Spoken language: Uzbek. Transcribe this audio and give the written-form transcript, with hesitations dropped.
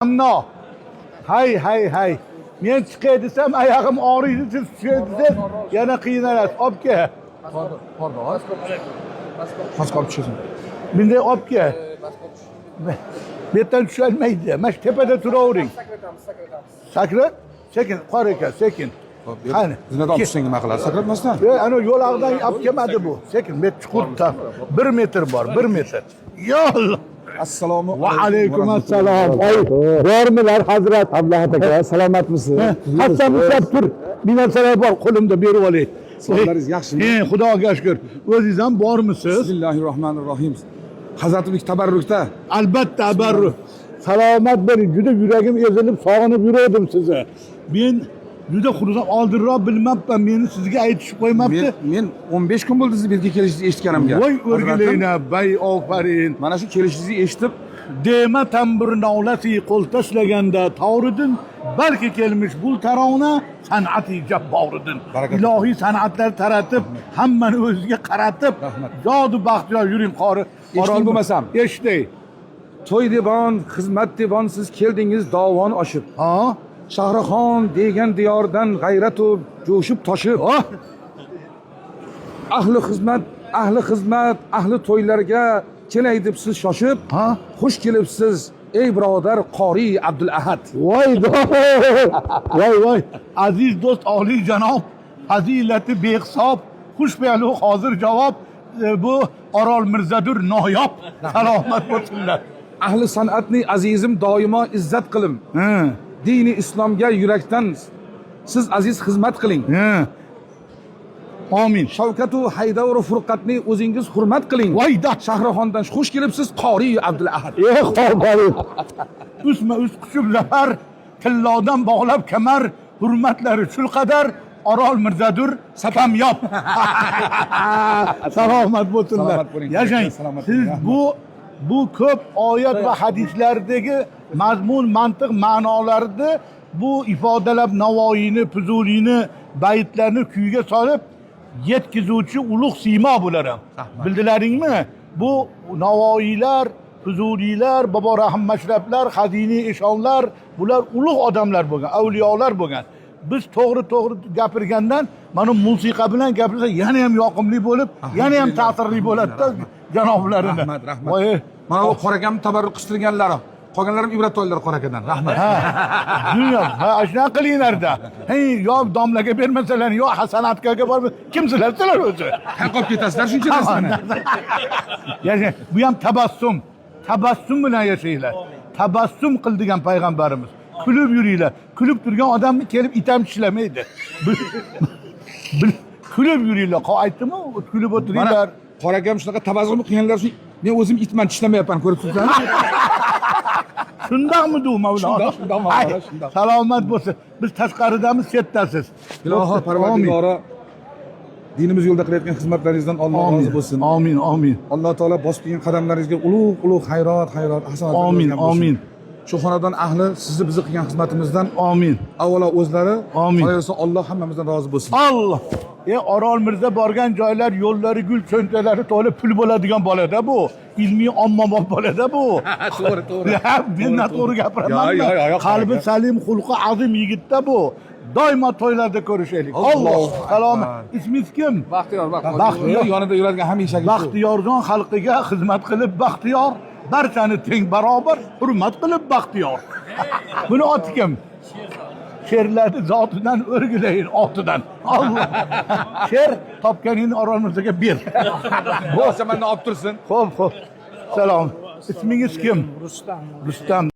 No. Hay. Men chiqay desam oyog'im og'riydi, siz tushay desangiz yana qiynalasiz. Olib kel. Pardon. Paskal tushasın. Bunday olib kel. Bu yerdan tusholmaydi. Mana shu tepada turavering. Sakrat? Sekin, qor ekan, sekin. Qani. Zinada olib tushsang nima qiladi? Sakratmasdan. Ana yo'lag'idan olib kelmadi bu. Sekin, men chuqurdan 1 metr bor, 1 metr. Yo Allah. Assalomu Va alaykum assalom. Bormilar Hazrat Abdullah aka, salomatmisiz? Hasan ushlab tur. Bir narsalar bor, qo'limda berib olay. Sog'laringiz yaxshimi? Xudoga shukr. O'zingiz ham bormisiz? Bismillahirrohmanirrohim. Hazratimiz tabarrukda. Albatta tabarruk. Salomat bo'ling. Juda yuragim ezilib, sog'inib yurdim sizni. Men juda xursand, oldinroq bilmabman, meni sizga aytishib qo'ymabdi. Men 15 kun bo'ldi siz bizga kelishingizni eshitganimga. Voy o'rgilayna, bay ofarin. Mana shu kelishingizni eshitib, Dema tambur navlati qo'l tashlaganda tavridin, balki kelmish bu tarona san'ati jabboriddin. Ilohiy san'atlar taratib, hammani o'ziga qaratib, jodu baxtiyor yuring qori. Eshitib bo'lmasam. Eshitay. To'y devon, xizmat devon siz keldingiz davon oshib. Ha? Shahraxon degan diyordan g'ayrat u jo'shib toshib. Ahli xizmat, ahli to'ylarga kelay deb siz shoshib, Ha? xush kelibsiz ey birodar qori Abdul Ahad. Voy. Aziz do'st oliy janob, fazilati behisob, xushbe'lu hozir javob. Bu Orol Mirzadur noyob. Salomat bo'lsinlar. Ahli san'atni azizim doimo izzat qilim. Dini islomga yurakdan siz aziz xizmat qiling. Amin. Shavkatu Haydar va Furqatni o'zingiz hurmat qiling. Voyda Shahraxondan xush kelibsiz qori Abdul Ahad. Üst qushib zafar, tillodan bog'lab kamar, hurmatlari shul qadar Orol Mirzadur kamyob. Salomat bo'lsinlar. Salomat bo'ling. Yashang. Salomat Siz bo'ling. bu ko'p oyat va hadislardagi mazmun, mantiq, ma'nolarni bu ifodalab Navoiyni, Fuzuliyni, baytlarni kuyga solib yetkizuvchi ulug' siymo bo'laram. Bildilaringmi? Bu Navoiylar, Fuzuliylar, Bobo Rahim Mashrablar, Xaziniy eshonlar, bular ulug' odamlar bo'lgan, avliyolar bo'lgan. Biz to'g'ri gapirgandan mana musiqa bilan gapirsa yana ham yoqimli bo'lib, yana ham ta'sirli bo'ladi-da janoblarini. Rahmat. Mana bu qorakamni tabarruk qiltirganlari. Qolganlarim ibrat oldilar qorakadan. Rahmat. Dunyo, shunaqa qilinglar-da. Hey, yo domlaga bermasalar, yo Hasan akaga borib, kimsizlar sizlar o'zi? Qolib ketasizlar shuncha narsani. Ya'ni bu ham tabassum bilan yashaylar. Tabassum qil degan payg'ambarimiz. Kulib yuringlar. Kulib turgan odamni kelib itam tishlamaydi. Kulib yuringlar. Aytdimi? Kulib o'tiringlar. Qorakam shunaqa tabassum qilganlar uchun men o'zim itman tishlamayapman, ko'rib turibsizmi? Shundaqmi du Mavlono? Shundoq Mavlono, shundoq. Salomat bo'lsin. Biz tashqaridamiz, chetdasiz. Iloho Parvardigori dinimiz yo'lida qilayotgan xizmatlaringizdan Alloh rozi bo'lsin. Amin. Alloh taolo bosib kelgan qadamlaringizga ulug' xayrot, hasanat. Amin. Shu xonadon ahli sizni bizni qilgan xizmatimizdan Amin. avvalo o'zlari, Amin. qolaversa Alloh hammamizdan rozi bo'lsin. Allah. Orol Mirza borgan joylar, yo'llari gul cho'ntalari to'lib pul bo'ladigan bolada bu. Ilmiy ommabop bolada bu. To'g'ri. Men noto'g'ri gapiraman. Yo'q. Qalbi salim, xulqi azim yigitda bu. Doimo to'ylarda ko'rishaylik. Alloh salomat. Ismingiz kim? Baxtiyor. Baxtiyor. Yonida yuradigan hamisha Baxtiyorjon xalqiga xizmat qilib baxtiyor, barchani teng barobar hurmat qilib baxtiyor. Buni oti kim? Sherlarni zotidan o'rgilayin, otidan. Allah. Sher topganingni Orol Mirzaga ber. Bo'lsa menda olib tursin. Xo'p. Salom. Ismingiz kim? Rustam.